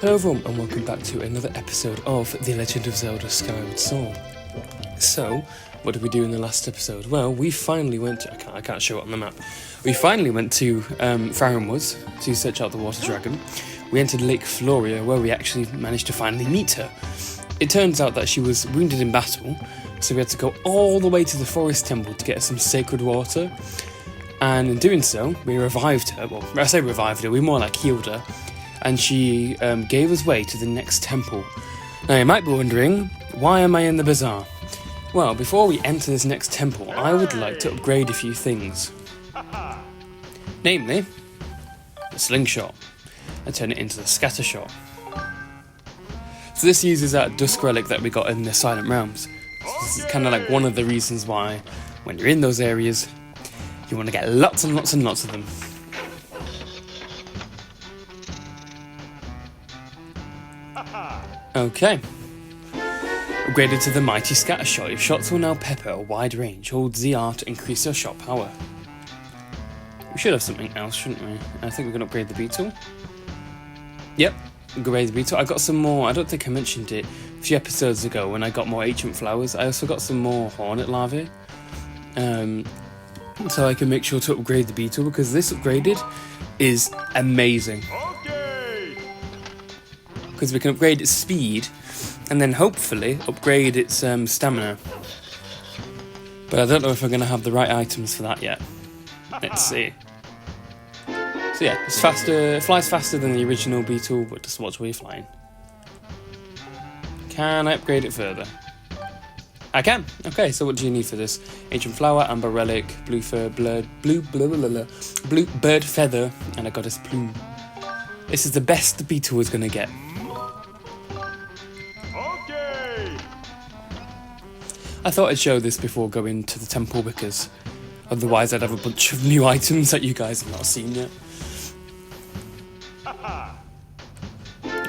Hello everyone and welcome back to another episode of The Legend of Zelda Skyward Sword. So, what did we do in the last episode? Well, we finally went to... I can't show it on the map. We finally went to Farore Woods to search out the water dragon. We entered Lake Farore where we actually managed to finally meet her. It turns out that she was wounded in battle, so we had to go all the way to the forest temple to get her some sacred water. And in doing so, we revived her. Well, I say revived her, we more like healed her. And she gave us way to the next temple. Now you might be wondering, why am I in the bazaar? Well, before we enter this next temple, I would like to upgrade a few things. Namely, the slingshot, and turn it into the scatter shot. So this uses that dusk relic that we got in the Silent Realms. So this is kind of like one of the reasons why, when you're in those areas, you want to get lots and lots and lots of them. Okay. Upgraded to the mighty scatter shot. Your shots will now pepper a wide range. Hold ZR to increase your shot power. We should have something else, shouldn't we? I think we can upgrade the beetle. Yep, upgrade the beetle. I got some more. I don't think I mentioned it a few episodes ago when I got more ancient flowers. I also got some more hornet larvae. So I can make sure to upgrade the beetle because this upgraded is amazing. Because we can upgrade its speed and then hopefully upgrade its stamina. But I don't know if I'm going to have the right items for that yet. Let's see. So yeah, it's faster, it flies faster than the original beetle, but just watch where you're flying. Can I upgrade it further? I can! Okay, so what do you need for this? Ancient flower, amber relic, blue bird feather, and a goddess plume. This is the best the beetle is going to get. I thought I'd show this before going to the temple because otherwise I'd have a bunch of new items that you guys have not seen yet.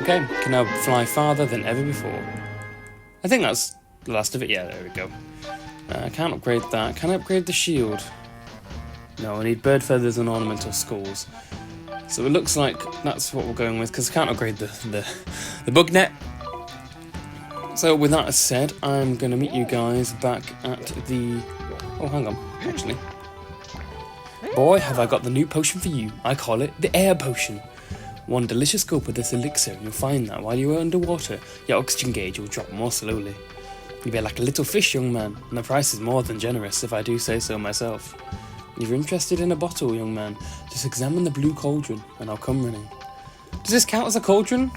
Okay, can now fly farther than ever before. I think that's the last of it. Yeah, there we go. I can't upgrade that. Can I upgrade the shield? No, I need bird feathers and ornamental skulls. So it looks like that's what we're going with because I can't upgrade the bug net. So with that said, I'm going to meet you guys back at the... Oh, hang on, actually. Boy, have I got the new potion for you. I call it the air potion. One delicious gulp of this elixir, and you'll find that while you are underwater, your oxygen gauge will drop more slowly. You'll be like a little fish, young man, and the price is more than generous, if I do say so myself. If you're interested in a bottle, young man, just examine the blue cauldron, and I'll come running. Does this count as a cauldron?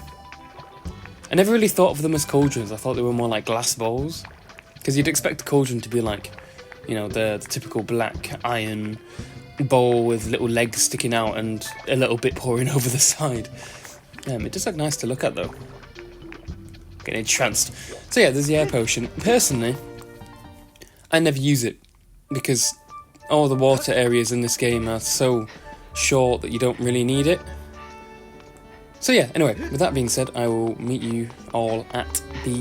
I never really thought of them as cauldrons. I thought they were more like glass bowls. Because you'd expect a cauldron to be like, you know, the typical black iron bowl with little legs sticking out and a little bit pouring over the side. It does look nice to look at though. Getting entranced. So yeah, there's the air potion. Personally, I never use it. Because all the water areas in this game are so short that you don't really need it. So yeah, anyway, with that being said, I will meet you all at the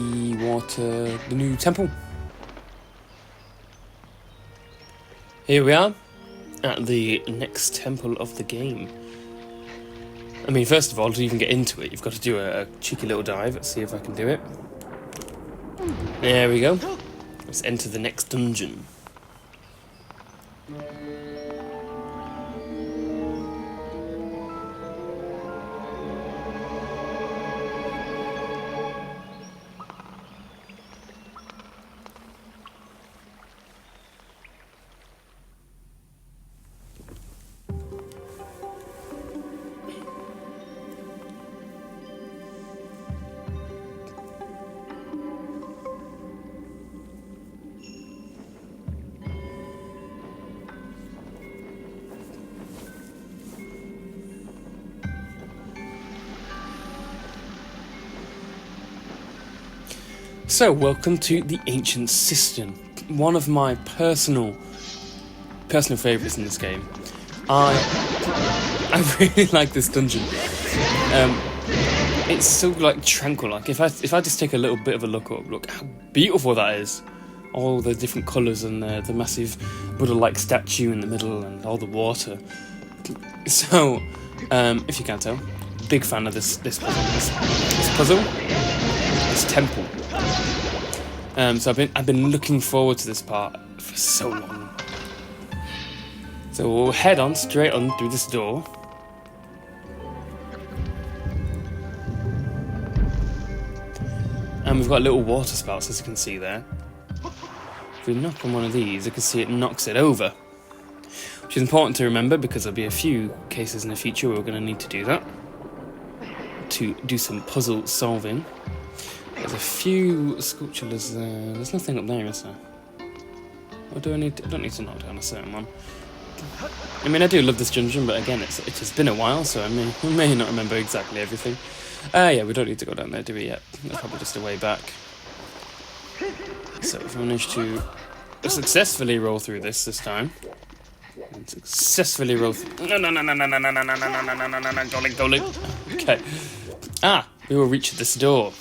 new temple. Here we are, at the next temple of the game. I mean, first of all, to even get into it, you've got to do a cheeky little dive. Let's see if I can do it. There we go. Let's enter the next dungeon. So, welcome to the Ancient Cistern, one of my personal favourites in this game. I really like this dungeon. It's so like tranquil. Like if I just take a little bit of a look up, look how beautiful that is. All the different colours and the massive Buddha-like statue in the middle and all the water. So, if you can't tell, big fan of this puzzle, this temple. So I've been looking forward to this part for so long. So we'll head on straight on through this door. And we've got little water spouts, as you can see there. If we knock on one of these, you can see it knocks it over. Which is important to remember because there'll be a few cases in the future where we're going to need to do that. To do some puzzle solving. There's a few sculptures there. There's nothing up there, is there? Or do I need to, I don't need to knock down a certain one. I mean, I do love this dungeon, but again, it has been a while, so I may not remember exactly everything. Yeah, we don't need to go down there, do we, yet? That's probably just a way back. So we've managed to successfully roll through this time. And successfully roll through... No. Okay. We will reach this door.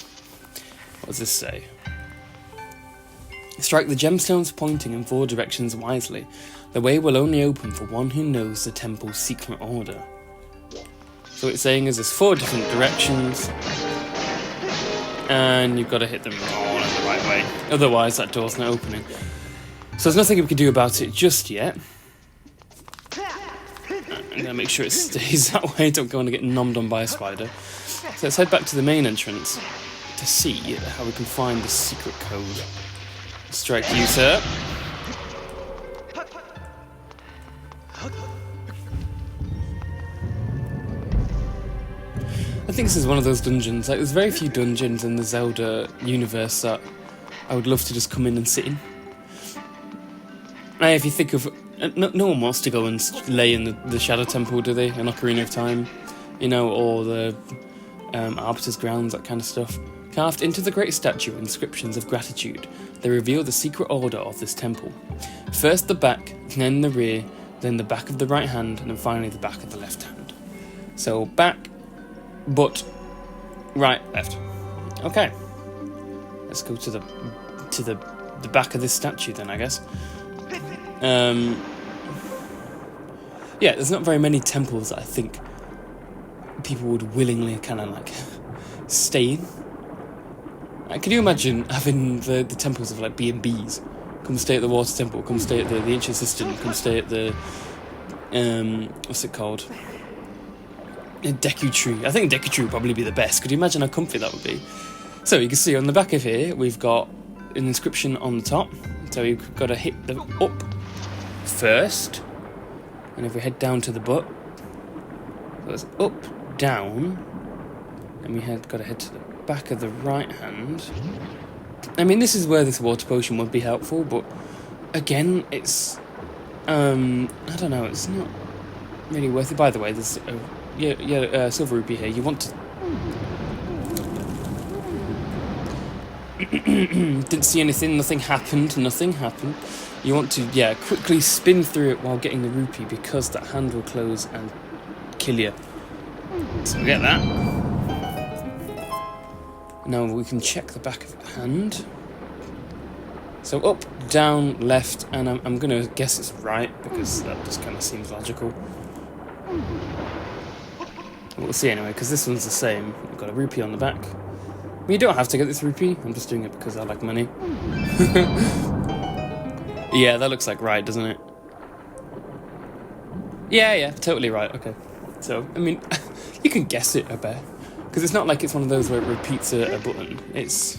What does this say? Strike the gemstones pointing in 4 directions wisely. The way will only open for one who knows the temple's secret order. So what it's saying is there's 4 different directions, and you've got to hit them all in the right way. Otherwise, that door's not opening. So there's nothing we can do about it just yet. I'm gonna make sure it stays that way. Don't go on and get nommed on by a spider. So let's head back to the main entrance to see how we can find the secret code. Strike you, sir. I think this is one of those dungeons, like there's very few dungeons in the Zelda universe that I would love to just come in and sit in. Now, if you think of... No one wants to go and lay in the Shadow Temple, do they? An Ocarina of Time, you know, or the Arbiter's Grounds, that kind of stuff. Carved into the great statue are inscriptions of gratitude. They reveal the secret order of this temple. First the back, then the rear, then the back of the right hand, and then finally the back of the left hand. So back, butt, right, left. Okay. Let's go to the back of this statue then, I guess. Yeah, there's not very many temples that I think people would willingly kind of like stay in. Can you imagine having the temples of like B&Bs? Come stay at the Water Temple, come stay at the Ancient Cistern, come stay at the what's it called? Deku Tree. I think Deku Tree would probably be the best. Could you imagine how comfy that would be? So you can see on the back of here we've got an inscription on the top. So you've got to hit the up first, and if we head down to the butt, so it's up, down, and we got to head to the back of the right hand. I mean, this is where this water potion would be helpful, but again, it's I don't know, it's not really worth it. By the way, there's silver rupee here. You want to didn't see anything, nothing happened. You want to, quickly spin through it while getting the rupee, because that hand will close and kill you. So we get that. Now we can check the back of the hand. So up, down, left, and I'm going to guess it's right, because that just kind of seems logical. We'll see anyway, because this one's the same. We've got a rupee on the back. You don't have to get this rupee, I'm just doing it because I like money. Yeah, that looks like right, doesn't it? Yeah, totally right, okay. So, I mean, you can guess it, I bet. Because it's not like it's one of those where it repeats a button. It's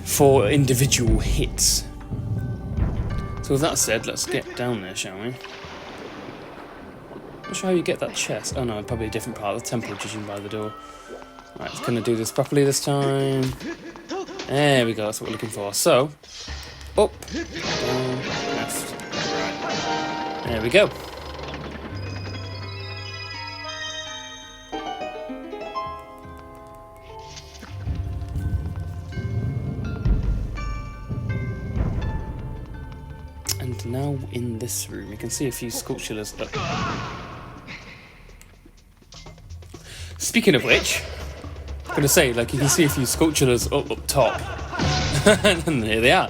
for individual hits. So with that said, let's get down there, shall we? Not sure how you get that chest. Oh no, probably a different part of the temple, judging by the door. Right, it's gonna do this properly this time. There we go, that's what we're looking for. So, up, down, left, right. There we go. And now in this room, you can see a few sculptures. Speaking of which, I'm gonna say, like, you can see a few sculptures up top. And there they are.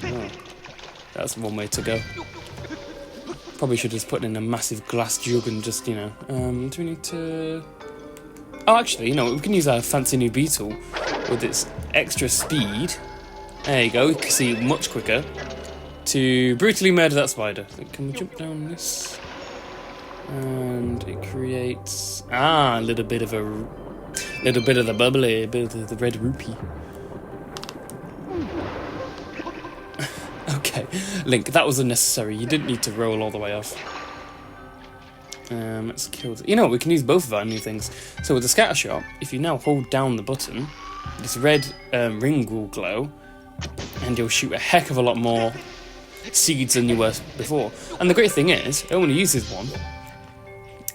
Oh, that's one way to go. Probably should have just put in a massive glass jug and just, you know... do we need to... Oh, actually, you know, we can use our fancy new beetle with its extra speed. There you go, we can see much quicker. To brutally murder that spider. Can we jump down this? And it creates... Ah, a little bit of the bubbly, a bit of the red rupee. Okay, Link, that was unnecessary. You didn't need to roll all the way off. Let's kill... You know, we can use both of our new things. So with the scatter shot, if you now hold down the button, this red ring will glow, and you'll shoot a heck of a lot more seeds than you were before. And the great thing is, I only use this one.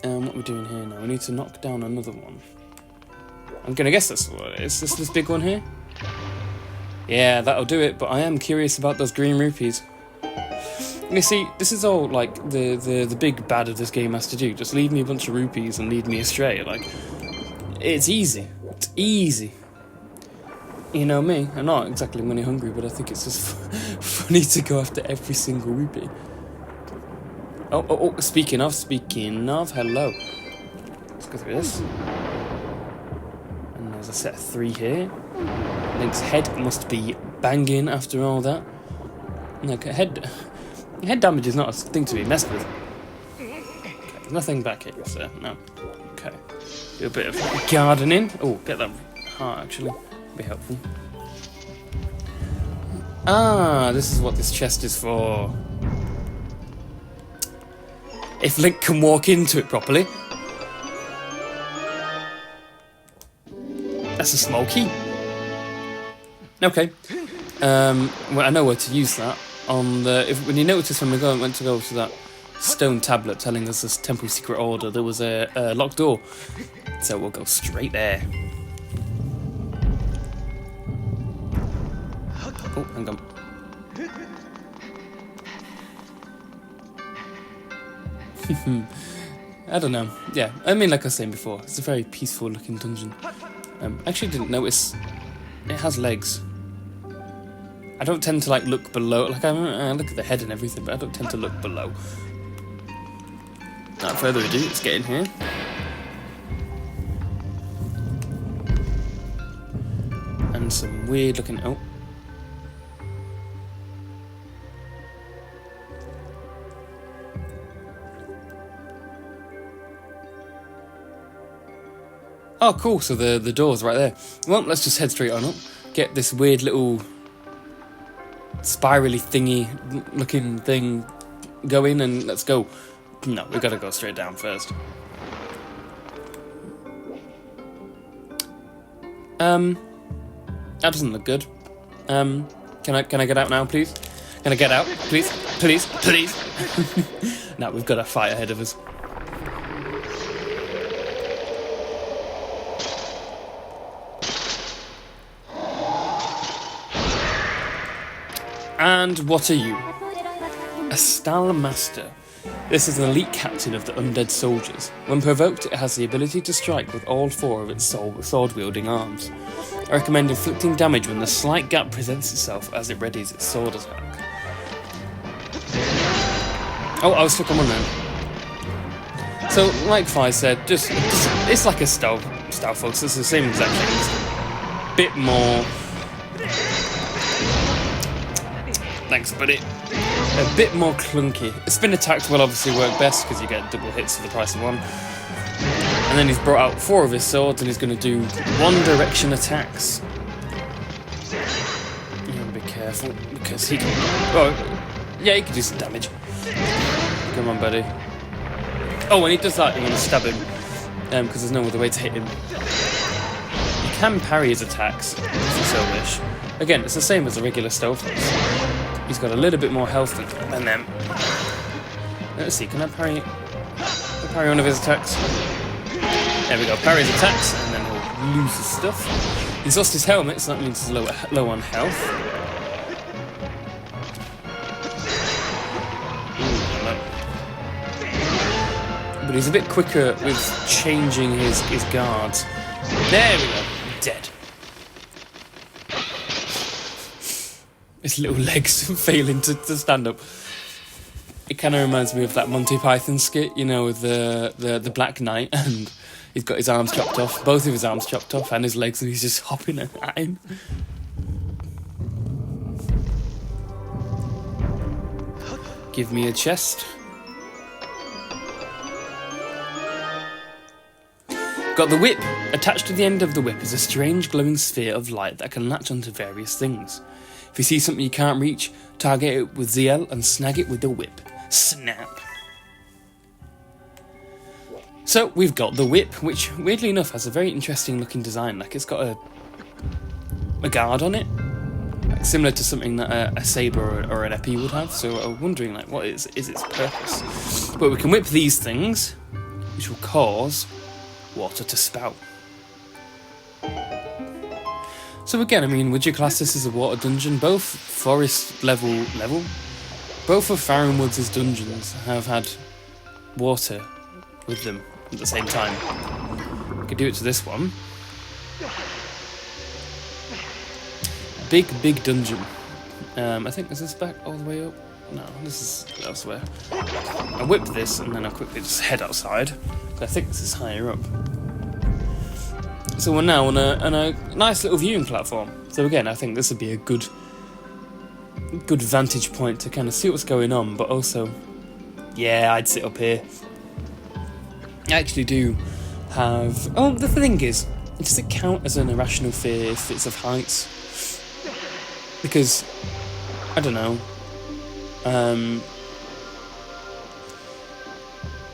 What are we doing here now? We need to knock down another one. I'm gonna guess that's what it is. This big one here? Yeah, that'll do it, but I am curious about those green rupees. You see, this is all, like, the big bad of this game has to do. Just leave me a bunch of rupees and lead me astray. Like, it's easy. It's easy. You know me, I'm not exactly money hungry, but I think it's just funny to go after every single rupee. Oh, speaking of, hello. Let's go through this. And there's a set of 3 here. Link's head must be banging after all that. No, head damage is not a thing to be messed with. Okay, there's nothing back here, so no. Okay. Do a bit of gardening. Oh, get that heart actually. Be helpful. Ah, this is what this chest is for. If Link can walk into it properly. That's a small key. Okay. Well, I know where to use that. On the when you notice when we went to go to that stone tablet telling us this temple secret order, there was a locked door. So we'll go straight there. Oh, hang on. I don't know. Yeah, I mean, like I was saying before, it's a very peaceful looking dungeon. I actually didn't notice it has legs. I don't tend to like look below. Like I look at the head and everything, but I don't tend to look below. Without further ado, let's get in here. And some weird looking. Oh. Oh, cool, so the door's right there. Well, let's just head straight on up. Get this weird little spirally thingy looking thing going and let's go. No, we gotta go straight down first. That doesn't look good. Can I get out now, please? Can I get out, please? Please? No, we've got a fight ahead of us. And what are you? A Stal Master. This is an elite captain of the undead soldiers. When provoked, it has the ability to strike with all 4 of its sword-wielding arms. I recommend inflicting damage when the slight gap presents itself as it readies its sword attack. Oh, I was stuck on one then. So, like Fi said, just it's like a Stal Fox. It's the same exact thing. Just a bit more. Thanks, buddy. A bit more clunky. Spin attacks will obviously work best because you get double hits for the price of 1. And then he's brought out 4 of his swords and he's going to do one direction attacks. You gotta be careful because he can. Oh, yeah, he can do some damage. Come on, buddy. Oh, when he does that, you want to stab him because there's no other way to hit him. You can parry his attacks if you so wish. Again, it's the same as the regular stealth. He's got a little bit more health than them. Let's see, can I parry one of his attacks? There we go, parry his attacks, and then he'll lose his stuff. He's lost his helmet, so that means he's low on health. But he's a bit quicker with changing his guards. There we go, dead. His little legs failing to stand up. It kind of reminds me of that Monty Python skit, you know, with the Black Knight, and he's got his arms chopped off, both of his arms chopped off, and his legs, and he's just hopping at him. Give me a chest. Got the whip. Attached to the end of the whip is a strange glowing sphere of light that can latch onto various things. If you see something you can't reach, target it with ZL and snag it with the whip. Snap. So we've got the whip, which weirdly enough has a very interesting looking design. Like it's got a guard on it, like similar to something that a saber or an épée would have. So I'm wondering, like, what is its purpose? But we can whip these things, which will cause water to spout. So again, I mean, would you class this as a water dungeon? Both forest level, both of Farore Woods' dungeons have had water with them at the same time. We could do it to this one. Big dungeon. I think, is this back all the way up? No, this is elsewhere. I whip this and then I'll quickly just head outside. I think this is higher up. So we're now on a nice little viewing platform. So again, I think this would be a good vantage point to kind of see what's going on, but also, yeah, I'd sit up here. I actually do have... Oh, the thing is, does it count as an irrational fear if it's of heights? Because, I don't know. I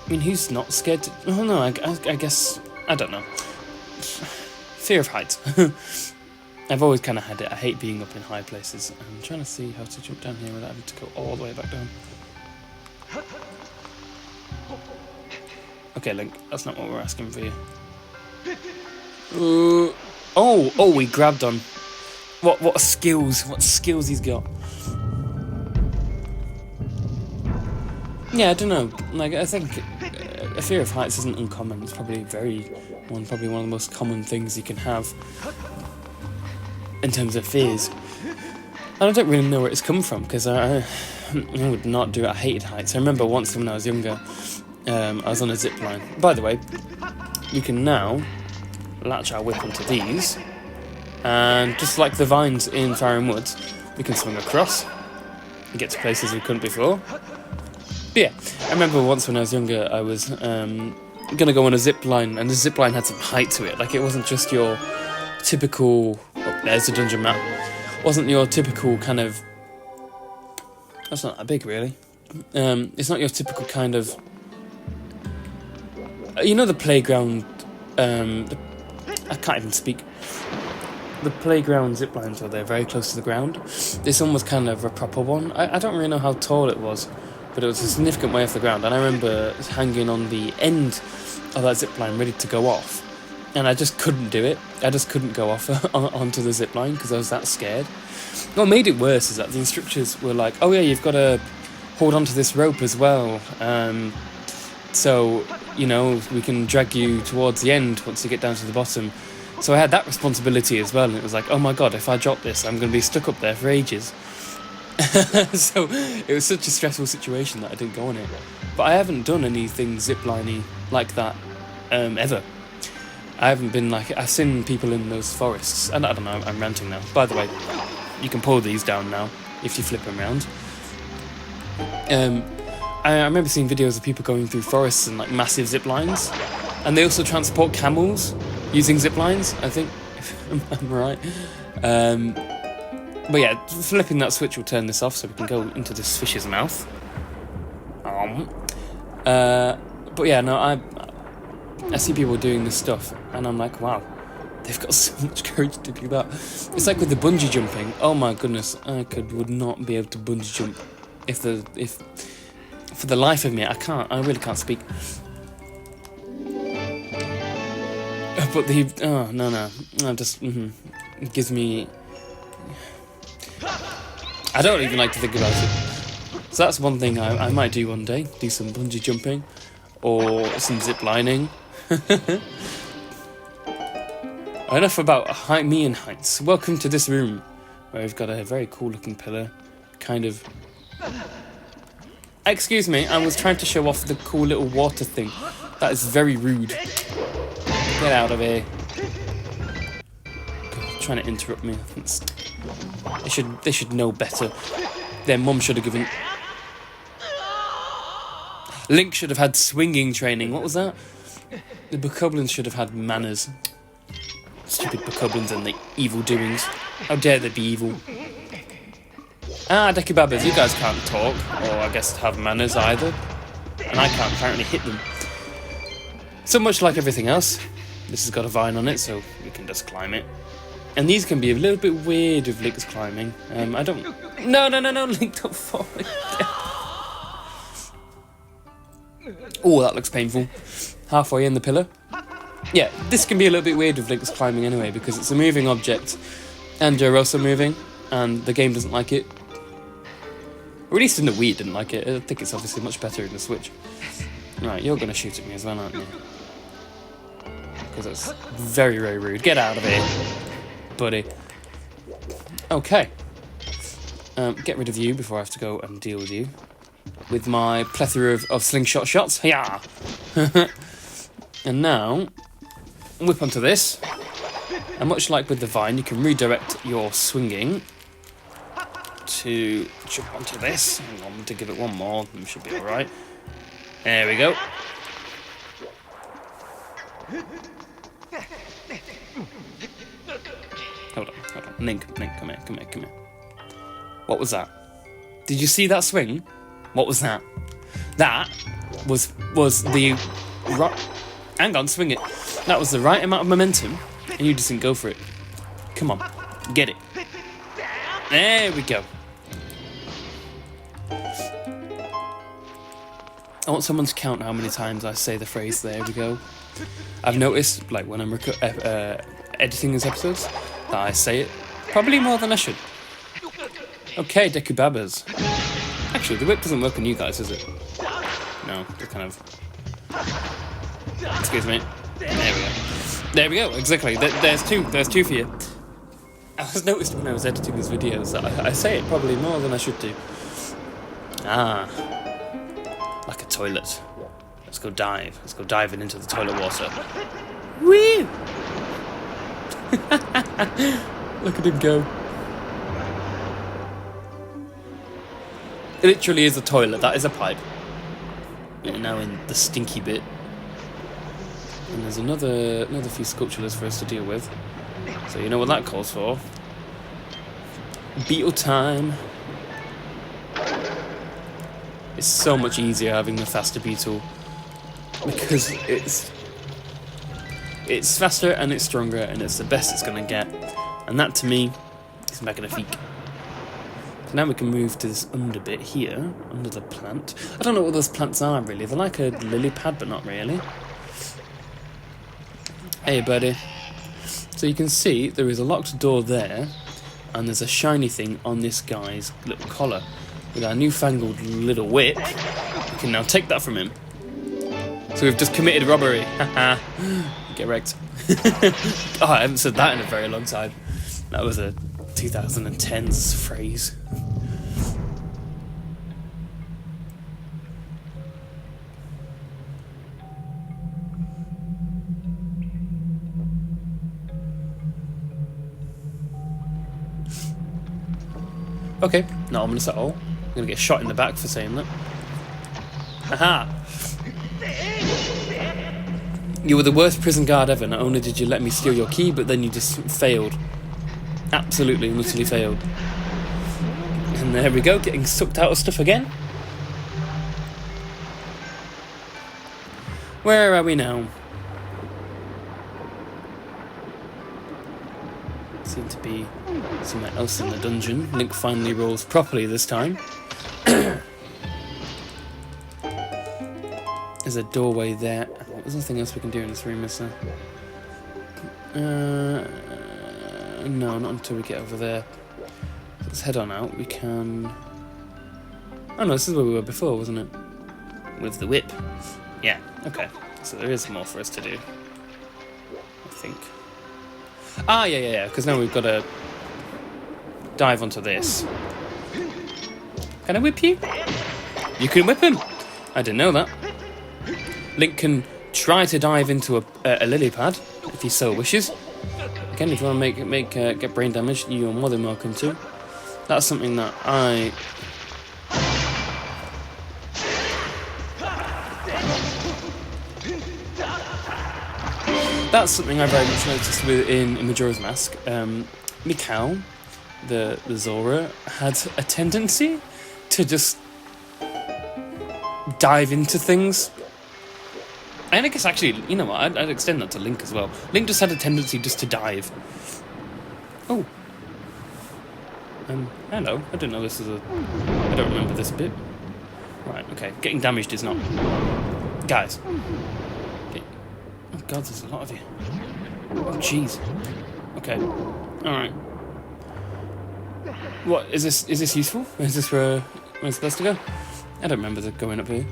mean, who's not scared to... Oh, no, I guess... I don't know. Fear of heights. I've always kind of had it. I hate being up in high places. I'm trying to see how to jump down here without having to go all the way back down. Okay, Link, that's not what we're asking for you. Oh, we grabbed on. What skills he's got. Yeah, I don't know. Like, I think a fear of heights isn't uncommon. It's probably one of the most common things you can have in terms of fears. And I don't really know where it's come from, because I would not do it. I hated heights. I remember once when I was younger, I was on a zip line. By the way, we can now latch our whip onto these, and just like the vines in Farore Woods, we can swing across and get to places we couldn't before. But yeah, I remember once when I was younger, I was gonna go on a zip line, and the zip line had some height to it. Like, it wasn't just your typical... Oh, there's the dungeon map. It wasn't your typical kind of... That's not that big, really. It's not your typical kind of... You know the playground... I can't even speak. The playground zip lines where they're very close to the ground. This one was kind of a proper one. I don't really know how tall it was, but it was a significant way off the ground. And I remember hanging on the end of that zip line ready to go off, and I just couldn't do it. I just couldn't go off onto the zip line because I was that scared. What made it worse is that the instructors were like, oh yeah, you've got to hold onto this rope as well, so, you know, we can drag you towards the end once you get down to the bottom. So I had that responsibility as well, and it was like, oh my god, if I drop this, I'm going to be stuck up there for ages. So it was such a stressful situation that I didn't go on it. But I haven't done anything zipliney like that ever. I haven't been like... I've seen people in those forests, and I don't know, I'm ranting now. By the way, you can pull these down now if you flip them around. I remember seeing videos of people going through forests and like massive zip lines, and they also transport camels using zip lines, I think, if I'm right. But yeah, flipping that switch will turn this off so we can go into this fish's mouth. But yeah, no, I see people doing this stuff, and I'm like, wow, they've got so much courage to do that. It's like with the bungee jumping. Oh my goodness, I would not be able to bungee jump if for the life of me, I really can't speak. But no, just it gives me... I don't even like to think about it. So that's one thing I might do one day, do some bungee jumping or some zip lining. Enough about me and heights. Welcome to this room where we've got a very cool looking pillar, kind of... Excuse me, I was trying to show off the cool little water thing. That is very rude. Get out of here. God, trying to interrupt me. They should know better. Their mum should have given... Link should have had swinging training. What was that? The Bokoblins should have had manners. Stupid Bokoblins and the evil doings. How dare they be evil? Ah, Dekubabas, you guys can't talk, or I guess have manners either. And I can't apparently hit them. So much like everything else, this has got a vine on it, so we can just climb it. And these can be a little bit weird with Link's climbing. I don't... No, Link, don't fall. Oh, that looks painful. Halfway in the pillar. Yeah, this can be a little bit weird with Link's climbing anyway, because it's a moving object, and you're also moving, and the game doesn't like it. Or at least in the Wii it didn't like it. I think it's obviously much better in the Switch. Right, you're going to shoot at me as well, aren't you? Because that's very, very rude. Get out of here, buddy. Okay. Get rid of you before I have to go and deal with you. With my plethora of slingshot shots. Yeah. And now, whip onto this. And much like with the vine, you can redirect your swinging to jump onto this. Hang on, to give it one more, we should be alright. There we go. Hold on. Link, come here. What was that? Did you see that swing? What was that? That was the right... Hang on, swing it. That was the right amount of momentum, and you just didn't go for it. Come on, get it. There we go. I want someone to count how many times I say the phrase, there we go. I've noticed, like, when I'm editing these episodes, that I say it probably more than I should. Okay, Dekubabas. Actually, the whip doesn't work on you guys, does it? No, just kind of... Excuse me. There we go, exactly. There's two for you. I was noticed when I was editing these videos that I say it probably more than I should do. Ah. Like a toilet. Let's go dive. Let's go diving into the toilet water. Whee! Look at him go. It literally is a toilet. That is a pipe. We're now in the stinky bit. And there's another few sculptures for us to deal with. So you know what that calls for. Beetle time. It's so much easier having the faster beetle. Because it's faster and it's stronger and it's the best it's gonna get. And that to me is magnifique. So now we can move to this under bit here, under the plant. I don't know what those plants are really. They're like a lily pad, but not really. Hey buddy. So you can see there is a locked door there, and there's a shiny thing on this guy's little collar. With our newfangled little whip, we can now take that from him. So we've just committed robbery. Haha. Get wrecked. Oh, I haven't said that in a very long time. That was a 2010s phrase. Okay, not ominous at all. I'm gonna get shot in the back for saying that. Aha! You were the worst prison guard ever. Not only did you let me steal your key, but then you just failed. Absolutely and utterly failed. And there we go, getting sucked out of stuff again. Where are we now? Seem to be somewhere else in the dungeon. Link finally rolls properly this time. There's a doorway there. There's nothing else we can do in this room, is there? No, not until we get over there. Let's head on out. We can... Oh no, this is where we were before, wasn't it? With the whip. Yeah, okay. So there is more for us to do. I think. Ah, yeah, because now we've got to dive onto this. Can I whip you? You can whip him. I didn't know that. Link can try to dive into a lily pad if he so wishes. Again, if you want to get brain damage, you're more than welcome to. That's something that That's something I very much noticed in Majora's Mask. Mikau, the Zora, had a tendency to just dive into things. And I guess actually, you know what, I'd extend that to Link as well. Link just had a tendency just to dive. Oh. Hello. I didn't know this was I don't remember this bit. Right, okay. Getting damaged is not... Guys. Okay. Oh god, there's a lot of you. Oh jeez. Okay. Alright. What, is this useful? Is this where I'm supposed to go? I don't remember going up here.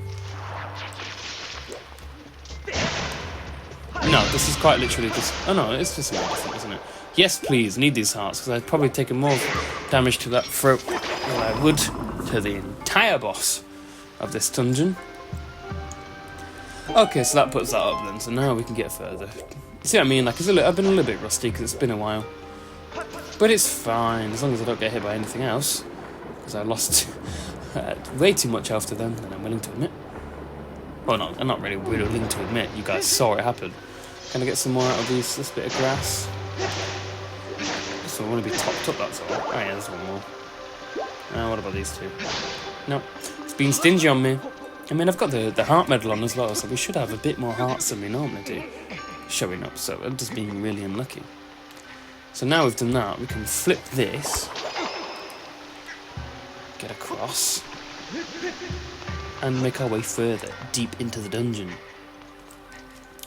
No, this is quite literally just... Oh no, it's just something different, isn't it? Yes, please, need these hearts, because I'd probably taken more damage to that throat than I would to the entire boss of this dungeon. Okay, so that puts that up then, so now we can get further. See what I mean? Like, I've been a little bit rusty, because it's been a while. But it's fine, as long as I don't get hit by anything else. Because I lost way too much health to them than I'm willing to admit. Well, no, I'm not really willing to admit. You guys saw it happen. Can I get some more out of this bit of grass? So I want to be topped up, that's all. Oh yeah, there's one more. What about these two? No, it's been stingy on me. I mean, I've got the heart medal on as well, so we should have a bit more hearts than we normally do. Showing up, so I'm just being really unlucky. So now we've done that, we can flip this. Get across. And make our way further, deep into the dungeon.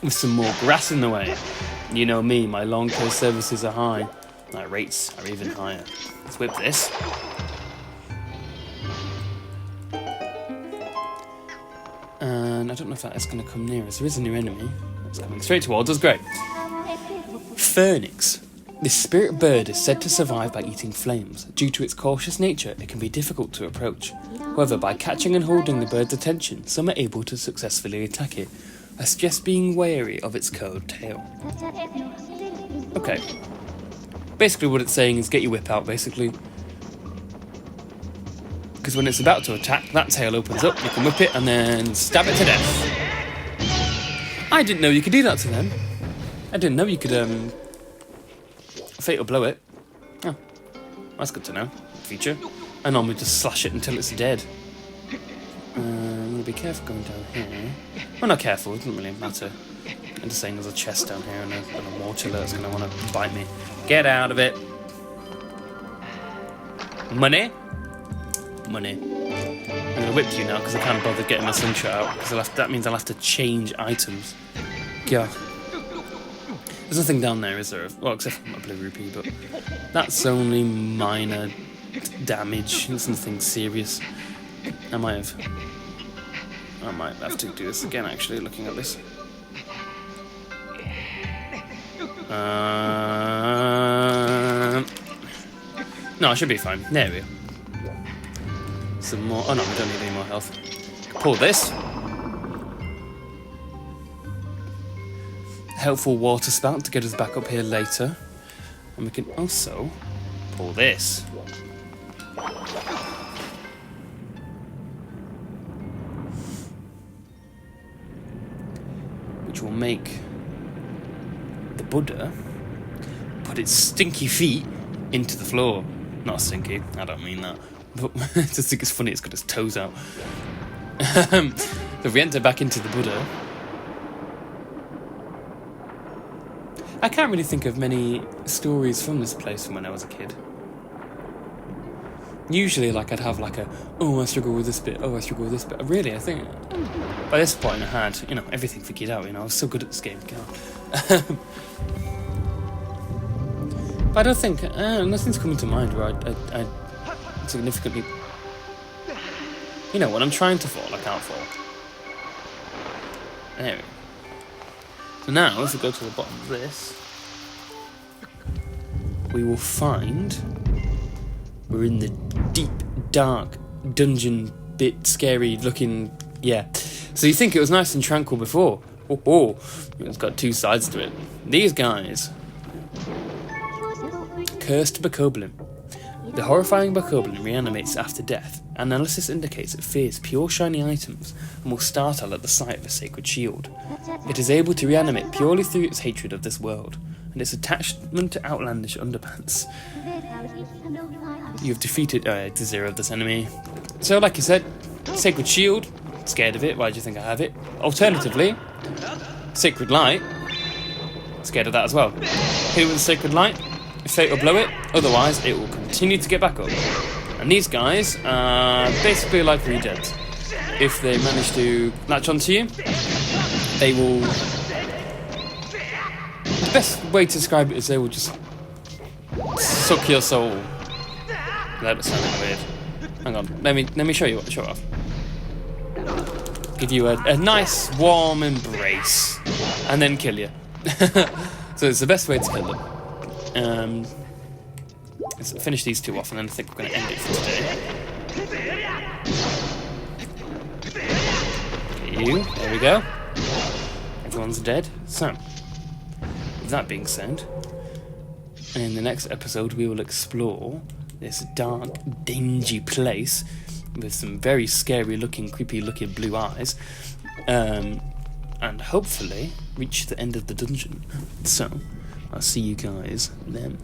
With some more grass in the way. You know me, my long coast services are high. My rates are even higher. Let's whip this. And I don't know if that is going to come near us. There is a new enemy. It's coming straight towards us. Great. Phoenix. This spirit bird is said to survive by eating flames. Due to its cautious nature, it can be difficult to approach. However, by catching and holding the bird's attention, some are able to successfully attack it. I suggest being wary of its curved tail. Okay. Basically what it's saying is get your whip out, basically. Because when it's about to attack, that tail opens up, you can whip it and then stab it to death. I didn't know you could do that to them. I didn't know you could, fatal blow it. Oh, that's good to know. Feature. I normally just slash it until it's dead. I'm going to be careful going down here. Well, not careful, it doesn't really matter. I'm just saying there's a chest down here and a water that's going to want to bite me. Get out of it. Money? Money. I'm going to whip you now because I can't bother getting my slingshot out. Because that means I'll have to change items. Yeah. There's nothing down there, is there? Well, except for my blue rupee, but that's only minor damage. It's nothing serious. I might have to do this again, actually, looking at this. No, I should be fine. There we go. Some more. Oh no, we don't need any more health. Pull this. Helpful water spout to get us back up here later. And we can also pull this. Which will make the Buddha put its stinky feet into the floor. Not stinky, I don't mean that. But I just think it's funny, it's got its toes out. So if we enter back into the Buddha, I can't really think of many stories from this place from when I was a kid. Usually, like, I'd have like a, oh, I struggle with this bit, oh, I struggle with this bit. Really, I think by this point I had, you know, everything figured out, you know, I was so good at this game. But I don't think, nothing's coming to mind where I significantly, you know, when I'm trying to fall, I can't fall. There we go. So now, if we go to the bottom of this, we will find we're in the deep, dark dungeon bit scary looking. Yeah. So you think it was nice and tranquil before. Oh, it's got two sides to it. These guys. Cursed Bokoblin. The horrifying Bokoblin reanimates after death. Analysis indicates it fears pure shiny items and will startle at the sight of a sacred shield. It is able to reanimate purely through its hatred of this world and its attachment to outlandish underpants. You've defeated to 0 this enemy. So, like you said, sacred shield. Scared of it. Why do you think I have it? Alternatively, sacred light. Scared of that as well. Hit it with a sacred light. Fate will blow it. Otherwise, it will continue to get back up. And these guys are basically like regens. If they manage to latch onto you, they will... The best way to describe it is they will just suck your soul. That was sounding weird. Hang on, let me show you what. Show off. Give you a nice warm embrace, and then kill you. So it's the best way to kill them. Let's finish these two off, and then I think we're going to end it for today. You, there we go. Everyone's dead. So, with that being said, in the next episode we will explore this dark, dingy place with some very scary looking, creepy looking blue eyes, and hopefully reach the end of the dungeon. So, I'll see you guys then.